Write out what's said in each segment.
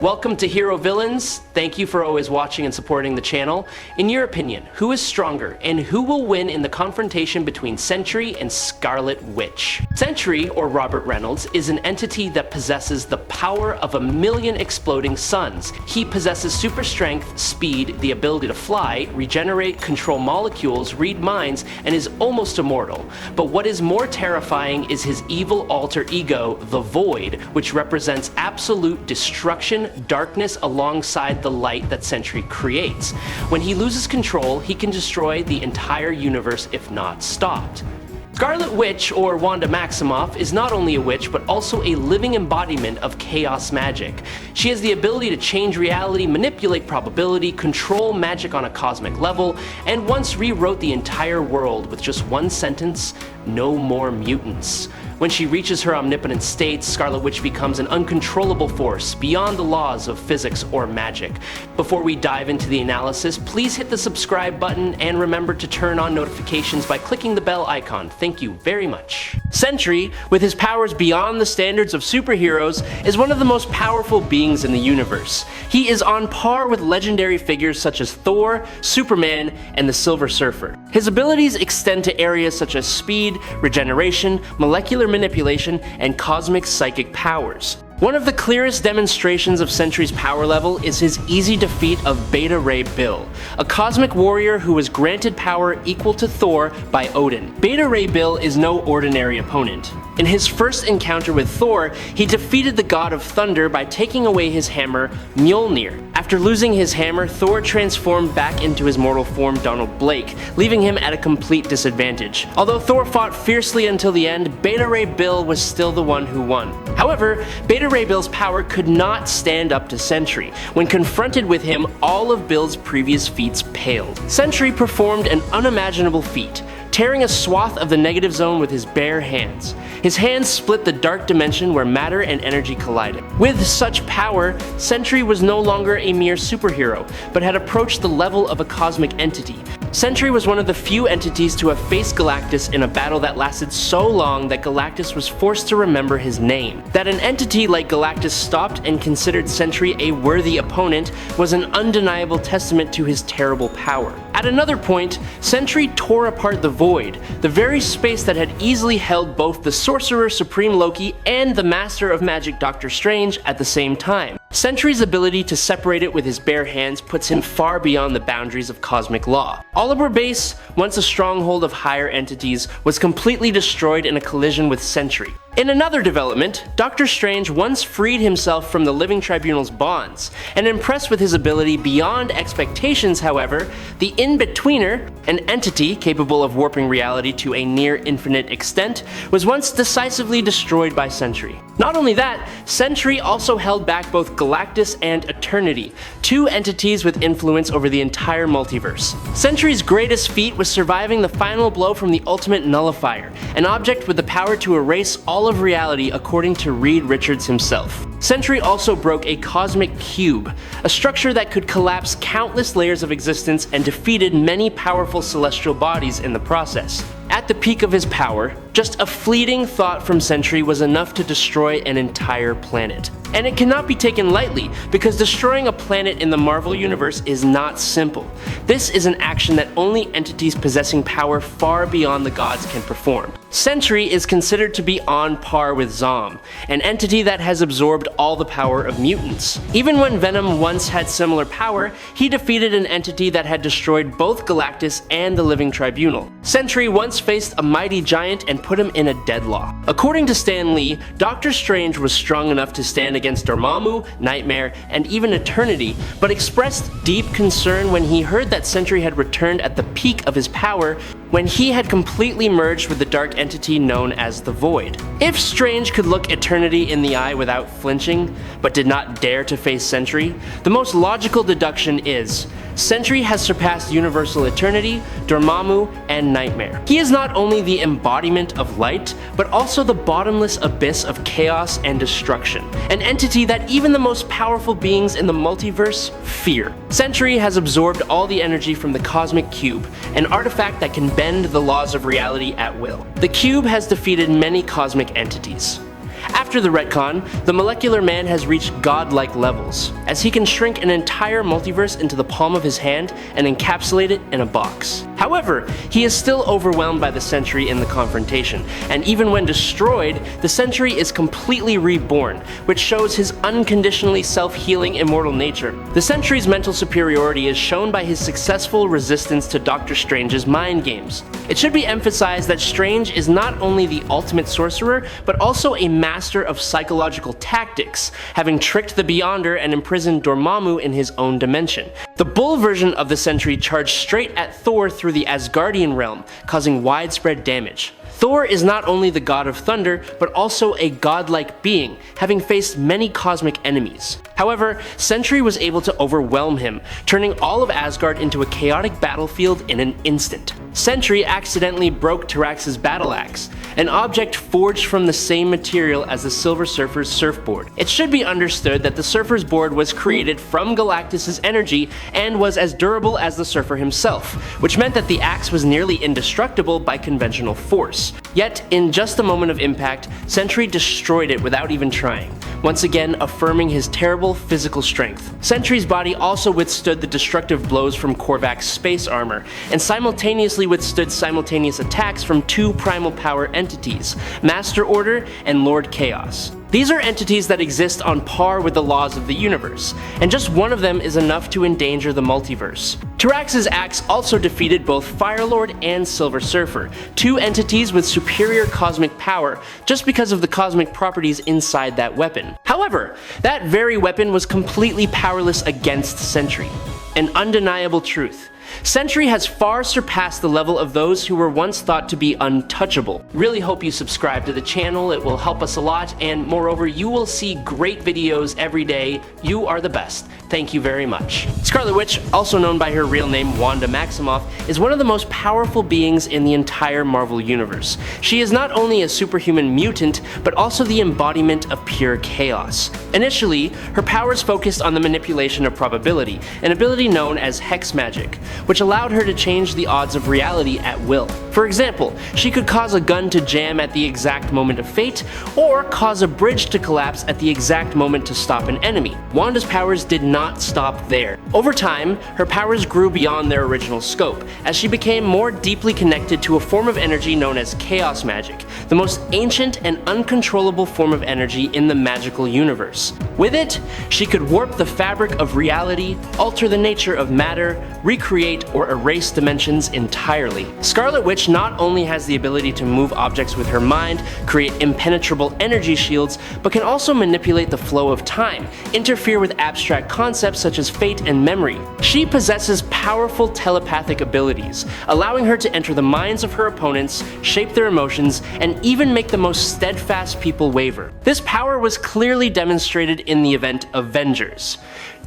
Welcome to Hero Villains. Thank you for always watching and supporting the channel. In your opinion, who is stronger and who will win in the confrontation between Sentry and Scarlet Witch? Sentry, or Robert Reynolds, is an entity that possesses the power of 1,000,000 exploding suns. He possesses super strength, speed, the ability to fly, regenerate, control molecules, read minds, and is almost immortal. But what is more terrifying is his evil alter ego, the Void, which represents absolute destruction, darkness alongside the light that Sentry creates. When he loses control, he can destroy the entire universe if not stopped. Scarlet Witch, or Wanda Maximoff, is not only a witch but also a living embodiment of chaos magic. She has the ability to change reality, manipulate probability, control magic on a cosmic level, and once rewrote the entire world with just one sentence: no more mutants. When she reaches her omnipotent state, Scarlet Witch becomes an uncontrollable force beyond the laws of physics or magic. Before we dive into the analysis, please hit the subscribe button and remember to turn on notifications by clicking the bell icon. Thank you very much. Sentry, with his powers beyond the standards of superheroes, is one of the most powerful beings in the universe. He is on par with legendary figures such as Thor, Superman, and the Silver Surfer. His abilities extend to areas such as speed, regeneration, molecular manipulation, and cosmic psychic powers. One of the clearest demonstrations of Sentry's power level is his easy defeat of Beta Ray Bill, a cosmic warrior who was granted power equal to Thor by Odin. Beta Ray Bill is no ordinary opponent. In his first encounter with Thor, he defeated the god of thunder by taking away his hammer, Mjolnir. After losing his hammer, Thor transformed back into his mortal form, Donald Blake, leaving him at a complete disadvantage. Although Thor fought fiercely until the end, Beta Ray Bill was still the one who won. However, Beta Ray Bill's power could not stand up to Sentry. When confronted with him, all of Bill's previous feats paled. Sentry performed an unimaginable feat, tearing a swath of the negative zone with his bare hands. His hands split the dark dimension where matter and energy collided. With such power, Sentry was no longer a mere superhero, but had approached the level of a cosmic entity. Sentry was one of the few entities to have faced Galactus in a battle that lasted so long that Galactus was forced to remember his name. That an entity like Galactus stopped and considered Sentry a worthy opponent was an undeniable testament to his terrible power. At another point, Sentry tore apart the Void, the very space that had easily held both the Sorcerer Supreme Loki and the Master of Magic Doctor Strange at the same time. Sentry's ability to separate it with his bare hands puts him far beyond the boundaries of cosmic law. Oliver Base, once a stronghold of higher entities, was completely destroyed in a collision with Sentry. In another development, Doctor Strange once freed himself from the Living Tribunal's bonds, and impressed with his ability beyond expectations, however, the In-Betweener, an entity capable of warping reality to a near infinite extent, was once decisively destroyed by Sentry. Not only that, Sentry also held back both Galactus and Eternity, two entities with influence over the entire multiverse. Sentry's greatest feat was surviving the final blow from the Ultimate Nullifier, an object with the power to erase all of reality according to Reed Richards himself. Sentry also broke a cosmic cube, a structure that could collapse countless layers of existence and defeated many powerful celestial bodies in the process. At the peak of his power, just a fleeting thought from Sentry was enough to destroy an entire planet. And it cannot be taken lightly, because destroying a planet in the Marvel Universe is not simple. This is an action that only entities possessing power far beyond the gods can perform. Sentry is considered to be on par with Zom, an entity that has absorbed all the power of mutants. Even when Venom once had similar power, he defeated an entity that had destroyed both Galactus and the Living Tribunal. Sentry once faced a mighty giant and put him in a deadlock. According to Stan Lee, Doctor Strange was strong enough to stand against Dormammu, Nightmare, and even Eternity, but expressed deep concern when he heard that Sentry had returned at the peak of his power when he had completely merged with the dark entity known as the Void. If Strange could look Eternity in the eye without flinching, but did not dare to face Sentry, the most logical deduction is Sentry has surpassed Universal Eternity, Dormammu, and Nightmare. He is not only the embodiment of light, but also the bottomless abyss of chaos and destruction, an entity that even the most powerful beings in the multiverse fear. Sentry has absorbed all the energy from the Cosmic Cube, an artifact that can bend the laws of reality at will. The cube has defeated many cosmic entities. After the retcon, the molecular man has reached godlike levels, as he can shrink an entire multiverse into the palm of his hand and encapsulate it in a box. However, he is still overwhelmed by the Sentry in the confrontation, and even when destroyed, the Sentry is completely reborn, which shows his unconditionally self-healing immortal nature. The Sentry's mental superiority is shown by his successful resistance to Doctor Strange's mind games. It should be emphasized that Strange is not only the ultimate sorcerer, but also a master of psychological tactics, having tricked the Beyonder and imprisoned Dormammu in his own dimension. The Bull version of the Sentry charged straight at Thor through the Asgardian realm, causing widespread damage. Thor is not only the god of thunder, but also a godlike being, having faced many cosmic enemies. However, Sentry was able to overwhelm him, turning all of Asgard into a chaotic battlefield in an instant. Sentry accidentally broke Tarax's battle axe, an object forged from the same material as the Silver Surfer's surfboard. It should be understood that the Surfer's board was created from Galactus' energy and was as durable as the Surfer himself, which meant that the axe was nearly indestructible by conventional force. Yet, in just a moment of impact, Sentry destroyed it without even trying, once again affirming his terrible physical strength. Sentry's body also withstood the destructive blows from Korvac's space armor, and simultaneously withstood simultaneous attacks from two primal power entities, Master Order and Lord Chaos. These are entities that exist on par with the laws of the universe, and just one of them is enough to endanger the multiverse. Tarax's axe also defeated both Firelord and Silver Surfer, two entities with superior cosmic power just because of the cosmic properties inside that weapon. However, that very weapon was completely powerless against Sentry. An undeniable truth. Sentry has far surpassed the level of those who were once thought to be untouchable. Really hope you subscribe to the channel, it will help us a lot, and moreover, you will see great videos every day. You are the best. Thank you very much. Scarlet Witch, also known by her real name Wanda Maximoff, is one of the most powerful beings in the entire Marvel Universe. She is not only a superhuman mutant, but also the embodiment of pure chaos. Initially, her powers focused on the manipulation of probability, an ability known as hex magic, which allowed her to change the odds of reality at will. For example, she could cause a gun to jam at the exact moment of fate, or cause a bridge to collapse at the exact moment to stop an enemy. Wanda's powers did not stop there. Over time, her powers grew beyond their original scope, as she became more deeply connected to a form of energy known as chaos magic, the most ancient and uncontrollable form of energy in the magical universe. With it, she could warp the fabric of reality, alter the nature of matter, recreate or erase dimensions entirely. Scarlet Witch not only has the ability to move objects with her mind, create impenetrable energy shields, but can also manipulate the flow of time, interfere with abstract concepts such as fate and memory. She possesses powerful telepathic abilities, allowing her to enter the minds of her opponents, shape their emotions, and even make the most steadfast people waver. This power was clearly demonstrated in the event Avengers.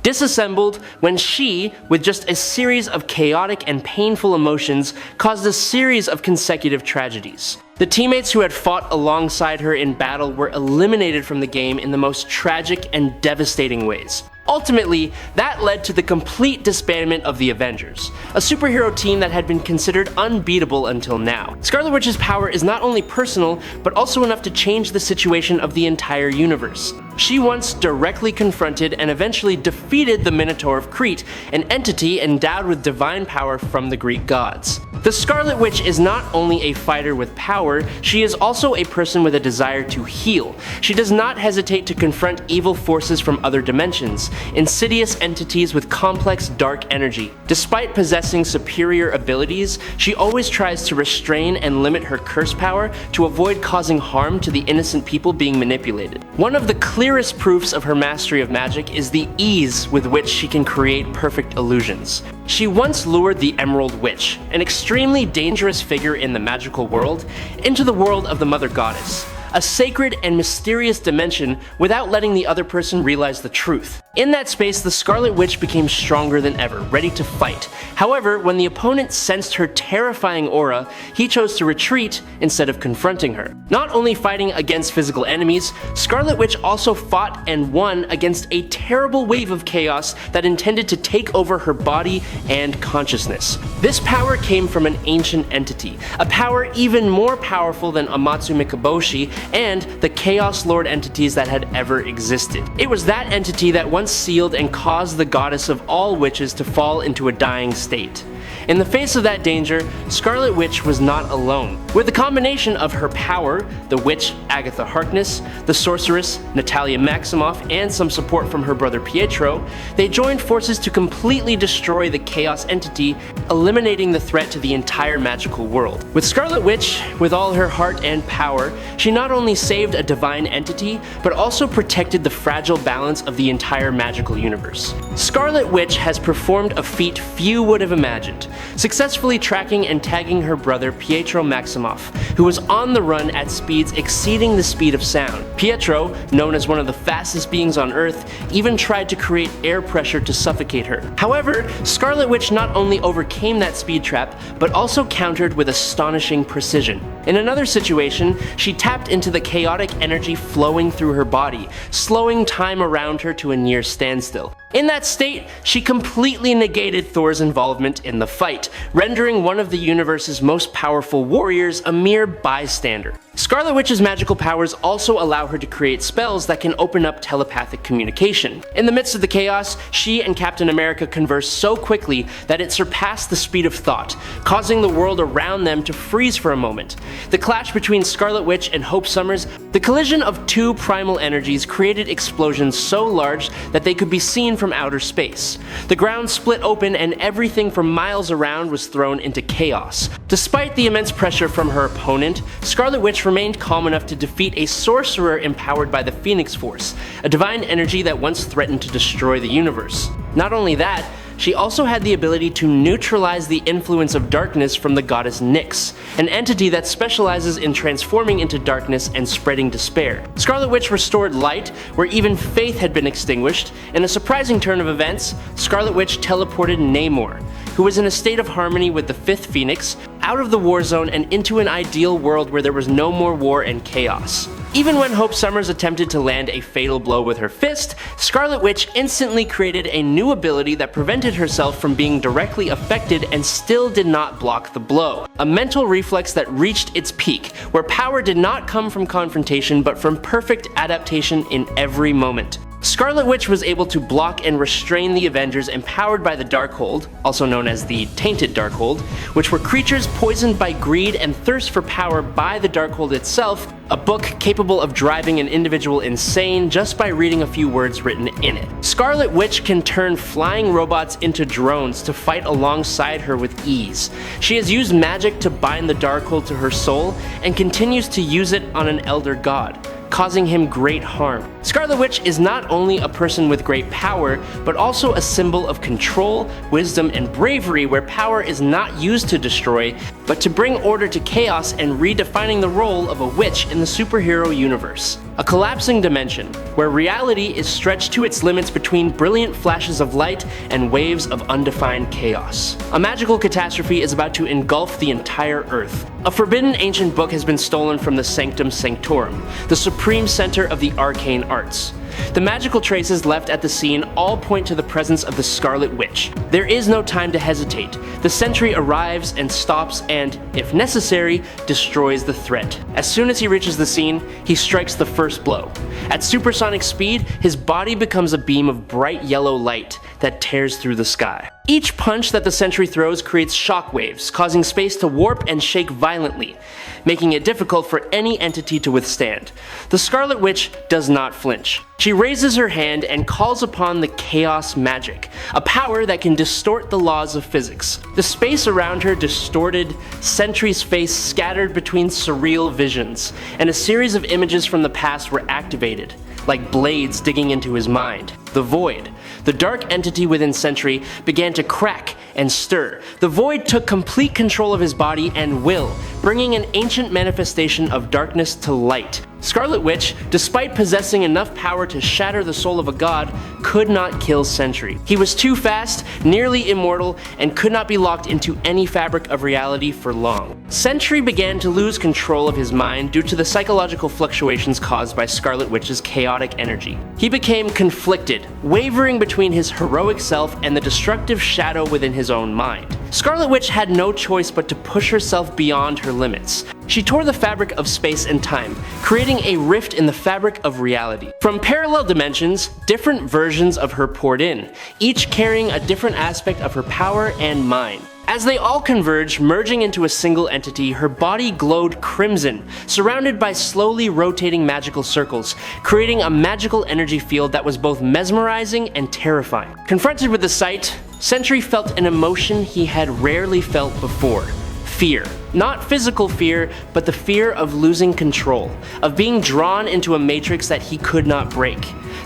Disassembled when she, with just a series of chaotic and painful emotions, caused a series of consecutive tragedies. The teammates who had fought alongside her in battle were eliminated from the game in the most tragic and devastating ways. Ultimately, that led to the complete disbandment of the Avengers, a superhero team that had been considered unbeatable until now. Scarlet Witch's power is not only personal, but also enough to change the situation of the entire universe. She once directly confronted and eventually defeated the Minotaur of Crete, an entity endowed with divine power from the Greek gods. The Scarlet Witch is not only a fighter with power, she is also a person with a desire to heal. She does not hesitate to confront evil forces from other dimensions, insidious entities with complex dark energy. Despite possessing superior abilities, she always tries to restrain and limit her curse power to avoid causing harm to the innocent people being manipulated. One of the clearest proofs of her mastery of magic is the ease with which she can create perfect illusions. She once lured the Emerald Witch, an extremely dangerous figure in the magical world, into the world of the Mother Goddess, a sacred and mysterious dimension, without letting the other person realize the truth. In that space, the Scarlet Witch became stronger than ever, ready to fight. However, when the opponent sensed her terrifying aura, he chose to retreat instead of confronting her. Not only fighting against physical enemies, Scarlet Witch also fought and won against a terrible wave of chaos that intended to take over her body and consciousness. This power came from an ancient entity, a power even more powerful than Amatsu Mikaboshi, and the Chaos Lord entities that had ever existed. It was that entity that once sealed and caused the goddess of all witches to fall into a dying state. In the face of that danger, Scarlet Witch was not alone. With the combination of her power, the witch Agatha Harkness, the sorceress Wanda Maximoff, and some support from her brother Pietro, they joined forces to completely destroy the Chaos entity, eliminating the threat to the entire magical world. With Scarlet Witch, with all her heart and power, she not only saved a divine entity, but also protected the fragile balance of the entire magical universe. Scarlet Witch has performed a feat few would have imagined, successfully tracking and tagging her brother Pietro Maximoff, who was on the run at speeds exceeding the speed of sound. Pietro, known as one of the fastest beings on Earth, even tried to create air pressure to suffocate her. However, Scarlet Witch not only overcame that speed trap, but also countered with astonishing precision. In another situation, she tapped into the chaotic energy flowing through her body, slowing time around her to a near standstill. In that state, she completely negated Thor's involvement in the fight, rendering one of the universe's most powerful warriors a mere bystander. Scarlet Witch's magical powers also allow her to create spells that can open up telepathic communication. In the midst of the chaos, she and Captain America converse so quickly that it surpassed the speed of thought, causing the world around them to freeze for a moment. The clash between Scarlet Witch and Hope Summers, the collision of two primal energies created explosions so large that they could be seen from outer space. The ground split open and everything for miles around was thrown into chaos. Despite the immense pressure from her opponent, Scarlet Witch remained calm enough to defeat a sorcerer empowered by the Phoenix Force, a divine energy that once threatened to destroy the universe. Not only that, she also had the ability to neutralize the influence of darkness from the goddess Nyx, an entity that specializes in transforming into darkness and spreading despair. Scarlet Witch restored light where even faith had been extinguished. In a surprising turn of events, Scarlet Witch teleported Namor, who was in a state of harmony with the Fifth Phoenix, out of the war zone and into an ideal world where there was no more war and chaos. Even when Hope Summers attempted to land a fatal blow with her fist, Scarlet Witch instantly created a new ability that prevented herself from being directly affected and still did not block the blow. A mental reflex that reached its peak, where power did not come from confrontation but from perfect adaptation in every moment. Scarlet Witch was able to block and restrain the Avengers empowered by the Darkhold, also known as the Tainted Darkhold, which were creatures poisoned by greed and thirst for power by the Darkhold itself, a book capable of driving an individual insane just by reading a few words written in it. Scarlet Witch can turn flying robots into drones to fight alongside her with ease. She has used magic to bind the Darkhold to her soul and continues to use it on an elder god, causing him great harm. Scarlet Witch is not only a person with great power, but also a symbol of control, wisdom, and bravery, where power is not used to destroy, but to bring order to chaos and redefining the role of a witch in the superhero universe. A collapsing dimension, where reality is stretched to its limits between brilliant flashes of light and waves of undefined chaos. A magical catastrophe is about to engulf the entire Earth. A forbidden ancient book has been stolen from the Sanctum Sanctorum, the supreme center of the arcane arts. The magical traces left at the scene all point to the presence of the Scarlet Witch. There is no time to hesitate. The Sentry arrives and stops and, if necessary, destroys the threat. As soon as he reaches the scene, he strikes the first blow. At supersonic speed, his body becomes a beam of bright yellow light that tears through the sky. Each punch that the Sentry throws creates shockwaves, causing space to warp and shake violently, making it difficult for any entity to withstand. The Scarlet Witch does not flinch. She raises her hand and calls upon the Chaos Magic, a power that can distort the laws of physics. The space around her distorted, Sentry's face scattered between surreal visions, and a series of images from the past were activated, like blades digging into his mind. The Void, the dark entity within Sentry, began to crack and stir. The Void took complete control of his body and will, bringing an ancient manifestation of darkness to light. Scarlet Witch, despite possessing enough power to shatter the soul of a god, could not kill Sentry. He was too fast, nearly immortal, and could not be locked into any fabric of reality for long. Sentry began to lose control of his mind due to the psychological fluctuations caused by Scarlet Witch's chaotic energy. He became conflicted, wavering between his heroic self and the destructive shadow within his own mind. Scarlet Witch had no choice but to push herself beyond her limits. she tore the fabric of space and time, creating a rift in the fabric of reality. From parallel dimensions, different versions of her poured in, each carrying a different aspect of her power and mind. As they all converged, merging into a single entity, her body glowed crimson, surrounded by slowly rotating magical circles, creating a magical energy field that was both mesmerizing and terrifying. Confronted with the sight, Sentry felt an emotion he had rarely felt before: fear. Not physical fear, but the fear of losing control, of being drawn into a matrix that he could not break.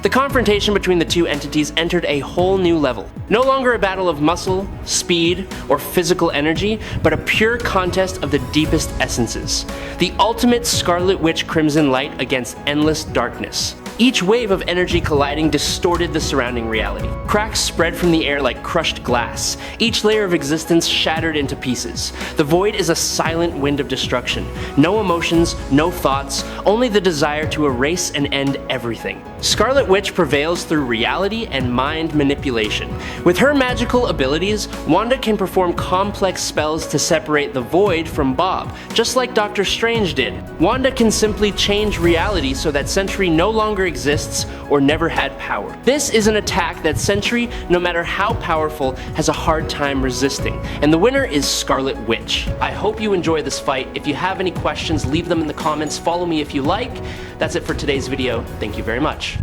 The confrontation between the two entities entered a whole new level. No longer a battle of muscle, speed, or physical energy, but a pure contest of the deepest essences. The ultimate Scarlet Witch Crimson Light against endless darkness. Each wave of energy colliding distorted the surrounding reality. Cracks spread from the air like crushed glass, each layer of existence shattered into pieces. The void is a silent wind of destruction. No emotions, no thoughts, only the desire to erase and end everything. Scarlet Witch prevails through reality and mind manipulation. With her magical abilities, Wanda can perform complex spells to separate the void from Bob, just like Doctor Strange did. Wanda can simply change reality so that Sentry no longer exists or never had power. This is an attack that Sentry, no matter how powerful, has a hard time resisting, and the winner is Scarlet Witch. I hope you enjoy this fight. If you have any questions, leave them in the comments. Follow me if you like. That's it for today's video. Thank you very much.